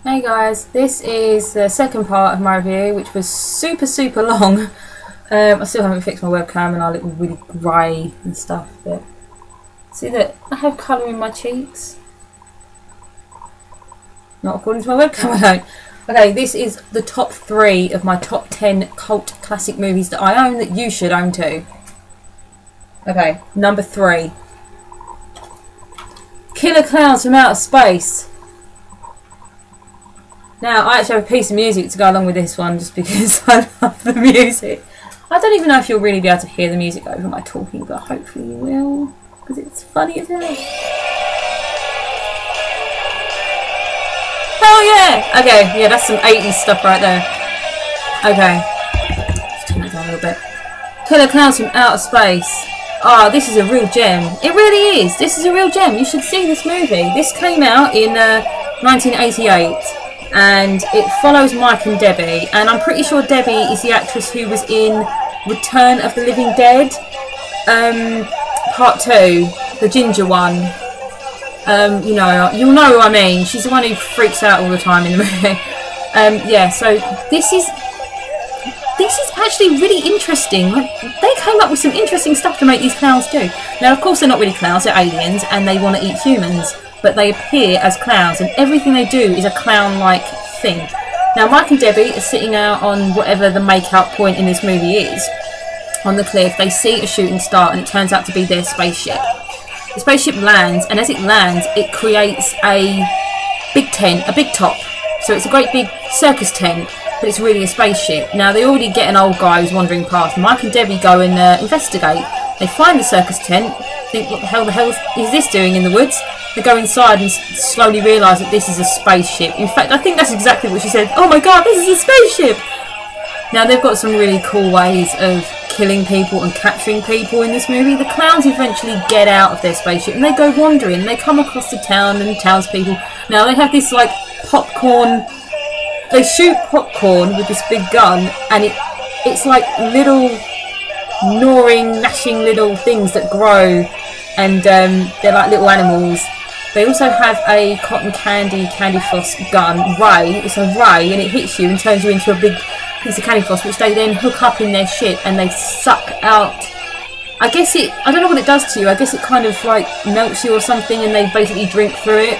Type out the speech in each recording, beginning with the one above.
Hey guys, this is the second part of my review, which was super long. I still haven't fixed my webcam and I look really grey and stuff, but see that I have colour in my cheeks? Not according to my webcam, I don't. Okay, this is the top 3 of my top 10 cult classic movies that I own that you should own too. Okay, number 3. Killer Clowns from Outer Space. Now, I actually have a piece of music to go along with this one just because I love the music. I don't even know if you'll really be able to hear the music over my talking, but hopefully you will, because it's funny as hell. Hell yeah! Okay, yeah, that's some 80s stuff right there. Okay. Let's turn it down a little bit. Killer Clowns from Outer Space. Ah, this is a real gem. It really is. This is a real gem. You should see this movie. This came out in 1988. And it follows Mike and Debbie, and I'm pretty sure Debbie is the actress who was in Return of the Living Dead, part 2, the ginger one. You'll know who I mean. She's the one who freaks out all the time in the movie. Yeah, so this is actually really interesting. They came up with some interesting stuff to make these clowns do. Now, of course, they're not really clowns; they're aliens, and they want to eat humans. But they appear as clowns, and everything they do is a clown-like thing. Now, Mike and Debbie are sitting out on whatever the make-out point in this movie is, on the cliff. They see a shooting star, and it turns out to be their spaceship. The spaceship lands, and as it lands, it creates a big tent, a big top. So it's a great big circus tent, but it's really a spaceship. Now, they already get an old guy who's wandering past. Mike and Debbie go and investigate. They find the circus tent, think, what the hell is this doing in the woods? They go inside and slowly realise that this is a spaceship. In fact, I think that's exactly what she said. Oh my god, this is a spaceship! Now, they've got some really cool ways of killing people and capturing people in this movie. The clowns eventually get out of their spaceship and they go wandering. They come across the town and townspeople. Now, they have this, like, popcorn... They shoot popcorn with this big gun, and it's like little gnawing, gnashing little things that grow, and they're like little animals. They also have a cotton candy floss gun, ray. It's a ray, and it hits you and turns you into a big piece of candy floss, which they then hook up in their ship and they suck out. I don't know what it does to you. I guess it kind of like melts you or something, and they basically drink through it.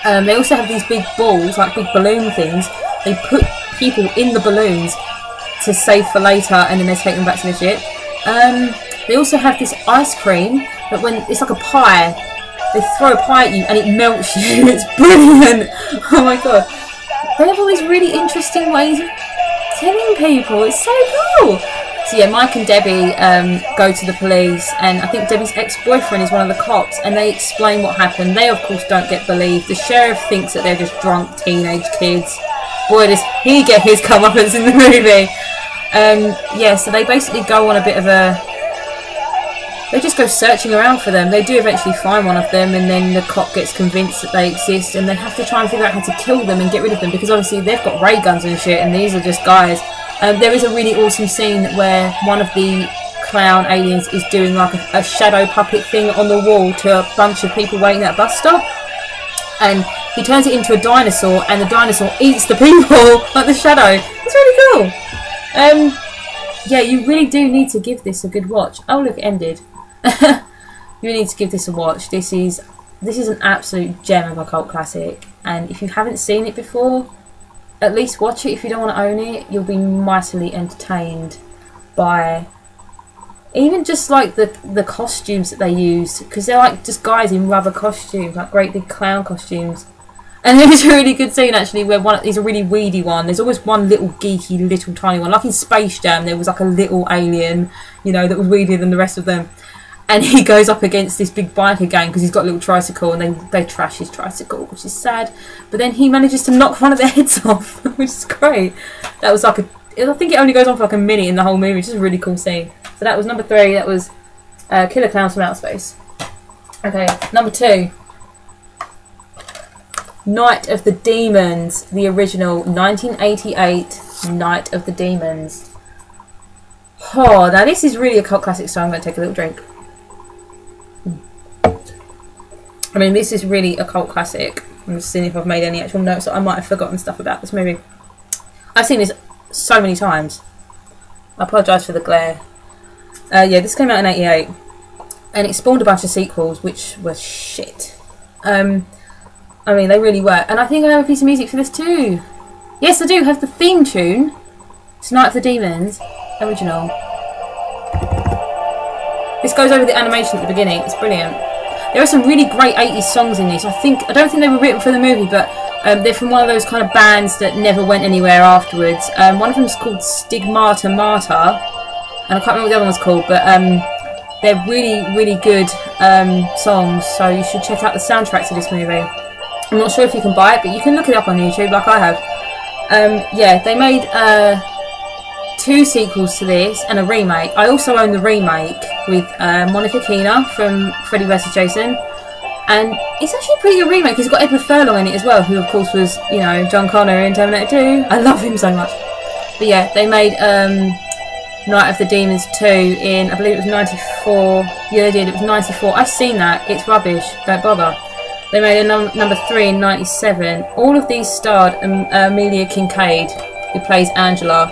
They also have these big balls, like big balloon things. They put people in the balloons to save for later, and then they take them back to the ship. They also have this ice cream, but when it's like a pie, they throw a pie at you and it melts you. It's brilliant. Oh my god. They have all these really interesting ways of killing people. It's so cool. So yeah, Mike and Debbie go to the police, and I think Debbie's ex-boyfriend is one of the cops, and they explain what happened. They of course don't get believed. The sheriff thinks that they're just drunk teenage kids. Boy, does he get his comeuppance in the movie. Yeah, so they basically go on a bit of a... They just go searching around for them. They do eventually find one of them, and then the cop gets convinced that they exist, and they have to try and figure out how to kill them and get rid of them, because obviously they've got ray guns and shit, and these are just guys. There is a really awesome scene where one of the clown aliens is doing like a shadow puppet thing on the wall to a bunch of people waiting at a bus stop, and he turns it into a dinosaur, and the dinosaur eats the people like the shadow. It's really cool. Yeah, you really do need to give this a good watch. Oh look, it ended. You need to give this a watch. This is an absolute gem of a cult classic, and if you haven't seen it before, at least watch it. If you don't want to own it, you'll be mightily entertained by even just like the costumes that they use, because they're like just guys in rubber costumes, like great big clown costumes. And there's a really good scene actually where there's a really weedy one. There's always one little geeky, little tiny one. Like in Space Jam, there was like a little alien, that was weedier than the rest of them. And he goes up against this big biker gang because he's got a little tricycle, and they trash his tricycle, which is sad. But then he manages to knock one of their heads off, which is great. That was like I think it only goes on for like a minute in the whole movie. It's just a really cool scene. So that was number 3. That was Killer Clowns from Outer Space. Okay, number 2. Night of the Demons, the original 1988 Night of the Demons. Oh, now this is really a cult classic, so I'm going to take a little drink. I mean, this is really a cult classic. I'm just seeing if I've made any actual notes that I might have forgotten stuff about this movie. I've seen this so many times. I apologise for the glare. Yeah, this came out in '88, and it spawned a bunch of sequels, which were shit. I mean, they really were. And I think I have a piece of music for this too. Yes, I do have the theme tune. It's Night of the Demons, original. This goes over the animation at the beginning. It's brilliant. There are some really great 80s songs in this. I don't think they were written for the movie, but they're from one of those kind of bands that never went anywhere afterwards. One of them is called Stigmata Martyr, and I can't remember what the other one's called, but they're really, really good songs, so you should check out the soundtrack to this movie. I'm not sure if you can buy it, but you can look it up on YouTube like I have. Yeah, they made 2 sequels to this and a remake. I also own the remake with Monica Keena from Freddy vs Jason, and it's actually a pretty good remake. It's got Edward Furlong in it as well, who of course was, you know, John Connor in Terminator 2. I love him so much. But yeah, they made Night of the Demons 2 in, I believe it was 94. Yeah, they did. It was 94. I've seen that. It's rubbish. Don't bother. They made a number 3 in 97. All of these starred Amelia Kincaid, who plays Angela.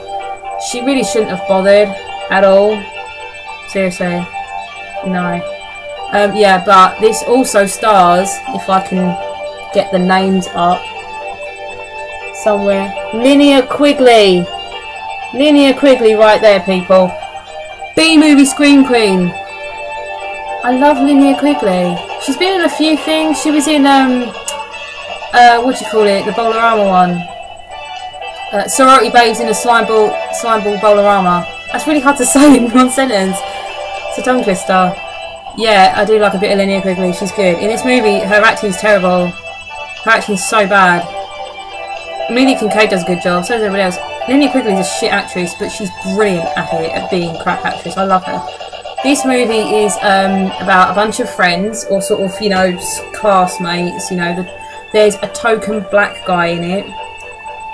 She really shouldn't have bothered at all. Seriously. No. Yeah, but this also stars, if I can get the names up somewhere, Linnea Quigley. Linnea Quigley right there, people. B-movie Scream Queen. I love Linnea Quigley. She's been in a few things. She was in, what do you call it? The Bolorama one. Sorority Babes in a Slime Ball Bolorama. That's really hard to say in one sentence. It's a tongue twister. Yeah, I do like a bit of Linnea Quigley. She's good. In this movie, her acting's terrible. Her acting's so bad. Amelia Kincaid does a good job. So does everybody else. Linnea Quigley's a shit actress, but she's brilliant at it, at being a crap actress. I love her. This movie is about a bunch of friends, or sort of, you know, classmates. You know, there's a token black guy in it.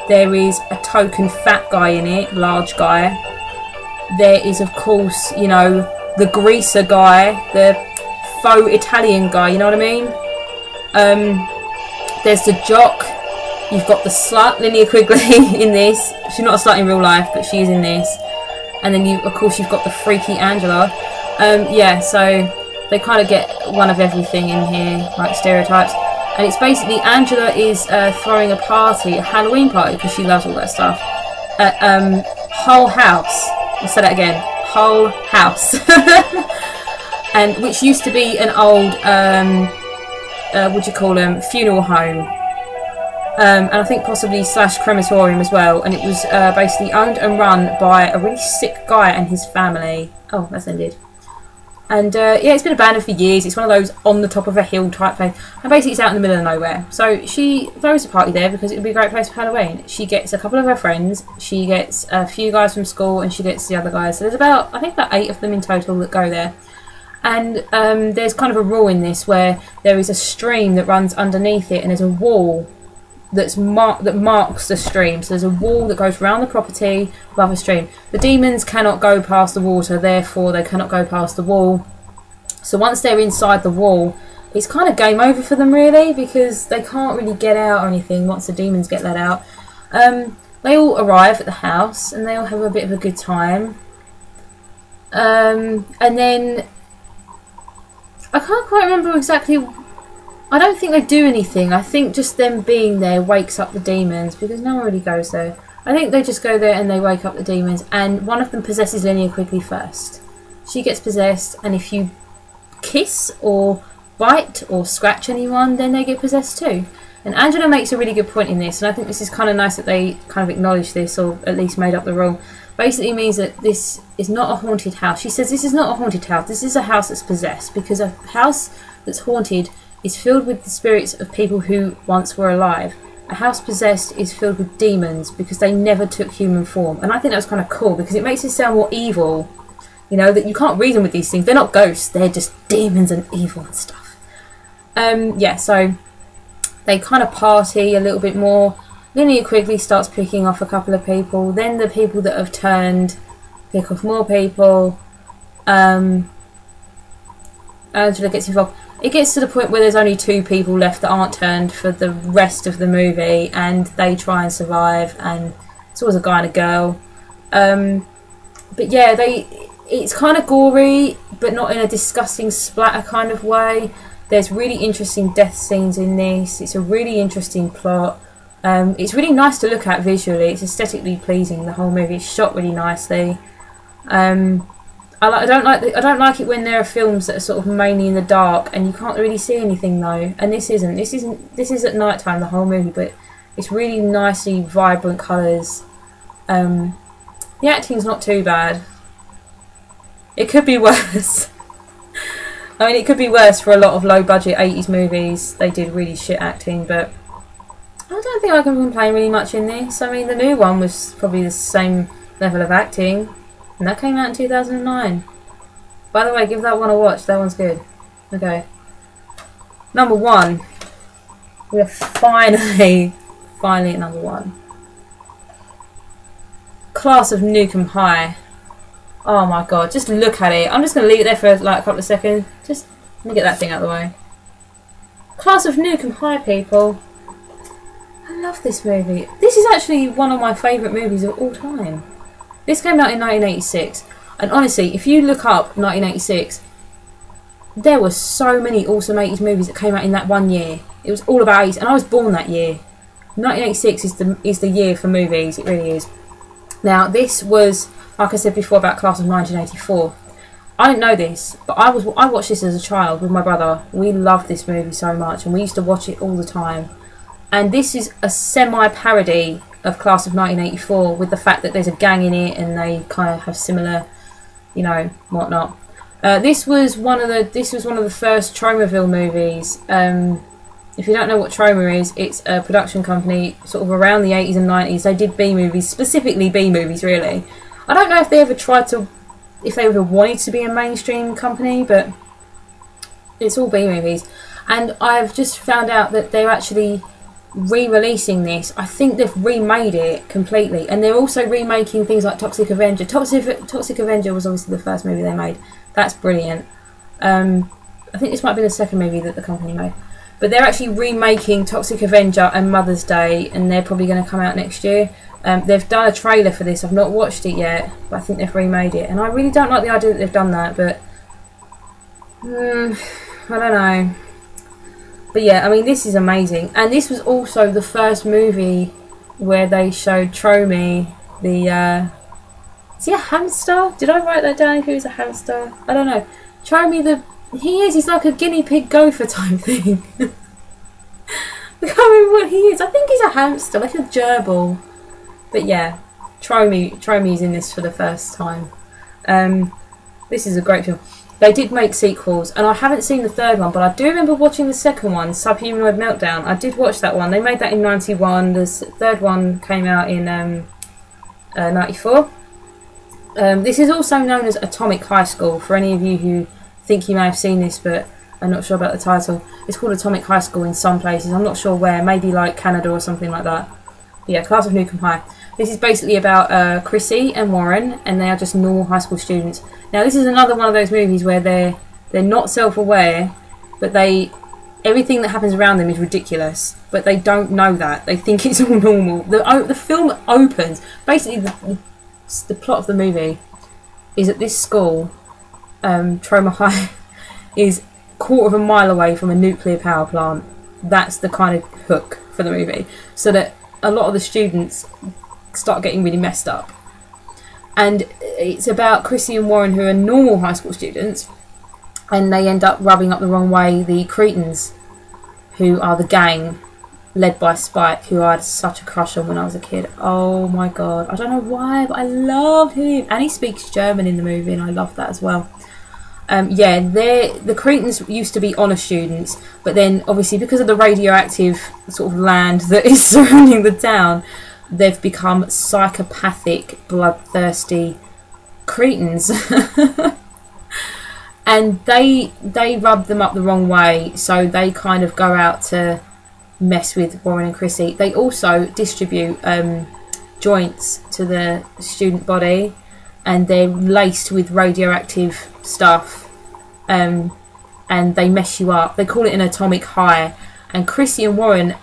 There is a token fat guy in it, large guy. There is, of course, you know, the greaser guy, the faux Italian guy, you know what I mean? There's the jock. You've got the slut, Linnea Quigley, in this. She's not a slut in real life, but she is in this. And then, of course, you've got the freaky Angela. Yeah, so they kind of get one of everything in here, like stereotypes. And it's basically Angela is throwing a party, a Halloween party, because she loves all that stuff, at Hull House. I'll say that again, Hull House. And which used to be an old, what do you call them, funeral home. And I think possibly / crematorium as well. And it was basically owned and run by a really sick guy and his family. Oh, that's ended. And yeah, it's been abandoned for years. It's one of those on the top of a hill type place. And basically it's out in the middle of nowhere. So she throws a party there because it would be a great place for Halloween. She gets a couple of her friends. She gets a few guys from school, and she gets the other guys. So there's about, I think about 8 of them in total that go there. And there's kind of a rule in this where there is a stream that runs underneath it, and there's a wall that marks the stream. So there's a wall that goes around the property above a stream. The demons cannot go past the water, therefore they cannot go past the wall. So once they're inside the wall, it's kind of game over for them really, because they can't really get out or anything once the demons get let out. They all arrive at the house and they all have a bit of a good time. And then I can't quite remember exactly. I don't think they do anything. I think just them being there wakes up the demons, because no one really goes there. I think they just go there and they wake up the demons, and one of them possesses Linnea Quigley first. She gets possessed, and if you kiss or bite or scratch anyone, then they get possessed too. And Angela makes a really good point in this, and I think this is kind of nice that they kind of acknowledge this, or at least made up the rule. Basically means that this is not a haunted house. She says this is not a haunted house, this is a house that's possessed, because a house that's haunted is filled with the spirits of people who once were alive. A house possessed is filled with demons because they never took human form. And I think that was kind of cool, because it makes it sound more evil. You know, that you can't reason with these things. They're not ghosts, they're just demons and evil and stuff. Yeah, so they kind of party a little bit more. Linnea Quigley starts picking off a couple of people. Then the people that have turned pick off more people. Angela gets involved. it gets to the point where there's only 2 people left that aren't turned for the rest of the movie, and they try and survive, and it's always a guy and a girl. But yeah, it's kind of gory, but not in a disgusting splatter kind of way. There's really interesting death scenes in this. It's a really interesting plot. It's really nice to look at visually. It's aesthetically pleasing, the whole movie. It's shot really nicely. I don't like it when there are films that are sort of mainly in the dark and you can't really see anything though. And this isn't. This is at night time, the whole movie, but it's really nicely vibrant colours. The acting's not too bad. It could be worse. I mean, it could be worse for a lot of low budget 80s movies. They did really shit acting, but I don't think I can complain really much in this. I mean, the new one was probably the same level of acting. And that came out in 2009. By the way, give that one a watch. That one's good. Okay. Number 1. We are finally at number 1. Class of Nuke High. Oh my god, just look at it. I'm just going to leave it there for like a couple of seconds. Just let me get that thing out of the way. Class of Nuke High, people. I love this movie. This is actually one of my favourite movies of all time. This came out in 1986, and honestly, if you look up 1986, there were so many awesome 80s movies that came out in that one year. It was all about 80s, and I was born that year. 1986 is the year for movies, it really is. Now, this was, like I said before, about Class of 1984. I didn't know this, but I watched this as a child with my brother. We loved this movie so much, and we used to watch it all the time. And this is a semi-parody of Class of 1984, with the fact that there's a gang in it and they kind of have similar, you know, whatnot. This was one of the first Tromaville movies. If you don't know what Troma is, it's a production company sort of around the 80s and 90s. They did B movies, specifically B movies, really. I don't know if they ever wanted to be a mainstream company, but it's all B movies. And I've just found out that they're actually re-releasing this. I think they've remade it completely, and they're also remaking things like Toxic Avenger. Toxic Avenger was obviously the first movie they made. That's brilliant. I think this might have been the second movie that the company made, but they're actually remaking Toxic Avenger and Mother's Day, and they're probably going to come out next year. They've done a trailer for this. I've not watched it yet, but I think they've remade it, and I really don't like the idea that they've done that, but I don't know. But yeah, I mean, this is amazing. And this was also the first movie where they showed Tromy the... is he a hamster? Did I write that down if he was a hamster? I don't know. Tromy he's like a guinea pig gopher type thing. I can't remember what he is. I think he's a hamster, like a gerbil. But yeah, Tromy's in this for the first time. This is a great film. They did make sequels, and I haven't seen the third one, but I do remember watching the second one, Subhumanoid Meltdown. I did watch that one. They made that in 91. The third one came out in 94. This is also known as Atomic High School, for any of you who think you may have seen this, but I'm not sure about the title. It's called Atomic High School in some places. I'm not sure where. Maybe like Canada or something like that. But yeah, Class of Nuke High. This is basically about Chrissy and Warren, and they are just normal high school students. Now, this is another one of those movies where they're not self-aware, but everything that happens around them is ridiculous, but they don't know that. They think it's all normal. The film opens, basically the plot of the movie is at this school, Troma High, is a quarter of a mile away from a nuclear power plant. That's the kind of hook for the movie, so that a lot of the students start getting really messed up. And it's about Chrissy and Warren, who are normal high school students, and they end up rubbing up the wrong way the Cretans, who are the gang led by Spike, who I had such a crush on when I was a kid. Oh my god, I don't know why, but I loved him. And he speaks German in the movie, and I love that as well. Yeah, the Cretans used to be honour students, but then obviously because of the radioactive sort of land that is surrounding the town, they've become psychopathic, bloodthirsty Cretans. And they rub them up the wrong way, so they kind of go out to mess with Warren and Chrissy. They also distribute joints to the student body, and they're laced with radioactive stuff. and they mess you up. They call it an atomic high, and Chrissy and Warren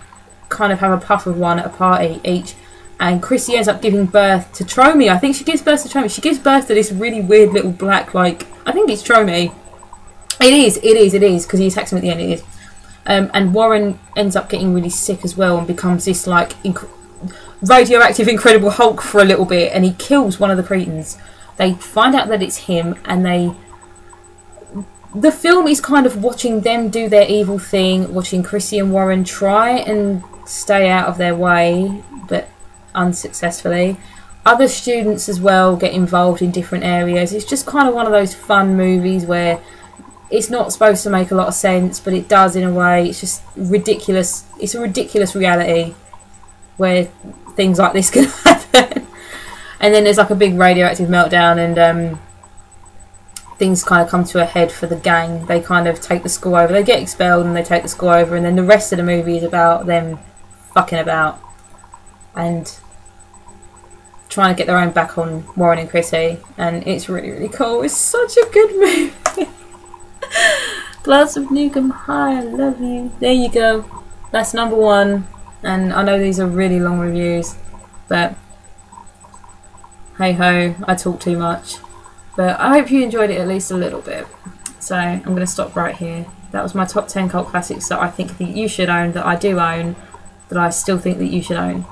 kind of have a puff of one at a party each, and Chrissy ends up giving birth to Tromy. I think she gives birth to Tromy. She gives birth to this really weird little black, like, I think it's Tromy. It is, because he attacks him at the end, it is. And Warren ends up getting really sick as well and becomes this, like, radioactive Incredible Hulk for a little bit, and he kills one of the Cretans. They find out that it's him, and the film is kind of watching them do their evil thing, watching Chrissy and Warren try and stay out of their way, but unsuccessfully. Other students as well get involved in different areas. It's just kind of one of those fun movies where it's not supposed to make a lot of sense, but it does in a way. It's just ridiculous. It's a ridiculous reality where things like this can happen. And then there's like a big radioactive meltdown, and things kind of come to a head for the gang. They kind of take the school over. They get expelled and they take the school over, and then the rest of the movie is about them fucking about and trying to get their own back on Warren and Chrissy. And it's really, really cool. It's such a good movie. Glass of Nuke, High, I love you. There you go. That's number 1. And I know these are really long reviews, but hey ho, I talk too much. But I hope you enjoyed it at least a little bit. So I'm going to stop right here. That was my top 10 cult classics that I think that you should own, that I do own, that I still think that you should own.